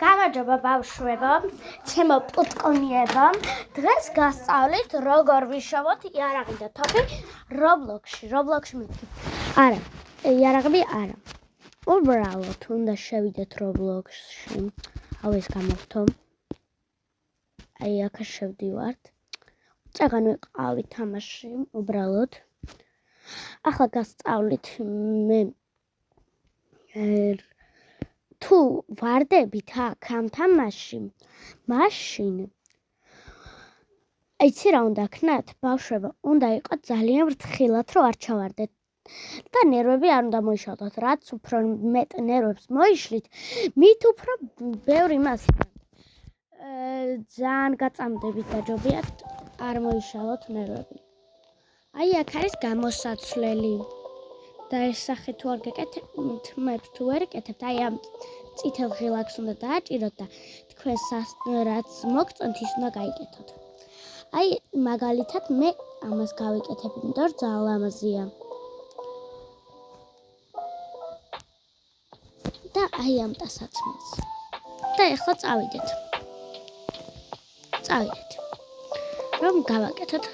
გამარჯობა ბავშვებო, ჩემო პუტკონიებო. დღეს გასწავლით როგორ ვიშოვოთ იარაღი და თოფი Roblox-ში მეთქი. არა, იარაღები არა. უბრალოდ უნდა შევიდეთ Roblox-ში. აუ ეს გამოვთო. აი აქ შევდივართ. წაგან ვიყავი თამაში, უბრალოდ. ახლა გასწავლით მე თუ ვარდებით აქ ამ თამაში, მაშინ იცი რა უნდა ქნათ, ბავშვებო, უნდა იყოს ძალიან ფრთხილად, რომ არ ჩავარდეთ და ნერვები არ უნდა მოიშალოთ. რაც უფრო მეტ ნერვებს მოიშლით, მით უფრო ბევრი მას ძალიან გაწამდებით დაჯობიათ, არ მოიშალოთ ნერვები. აი აქ არის გამოსაცვლელი. და ეს სახე თუ არ გეკეთებთ, თუ ვერ ეკეთებთ, აი ამ წითელ ღილაკს უნდა დააჭიროთ და თქვენ რაც მოგწონთ, ის უნდა გაიკეთოთ. აი მაგალითად მე ამას გავიკეთებ, იმიტომ რომ ძალიან ლამაზია. და აი ამ ტასაცმელს. და ეხლა წავიდეთ. რომ გავაკეთოთ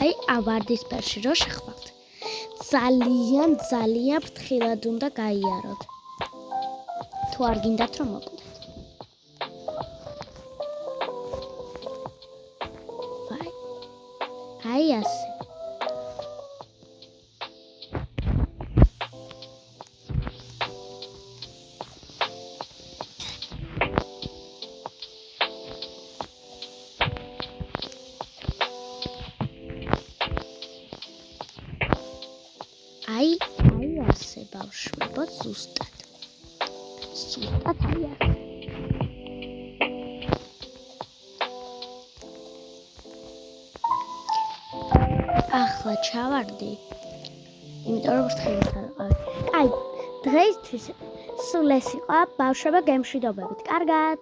აი ამ ვარდისფერში რო შეხვალთ. ძალიან ფრთხილად უნდა გაიაროთ. თუ არ გინდათ რომ მოკვდეთ. აი ასე. აი ასე ბავშვებო, ზუსტად აი ასე. ახლა ჩავარდი, იმიტომ რომ ფრთხილად არ ვიყავი. აი, დღეისთვის სულ ეს იყო ბავშვებო გემშვიდობებით. კარგად.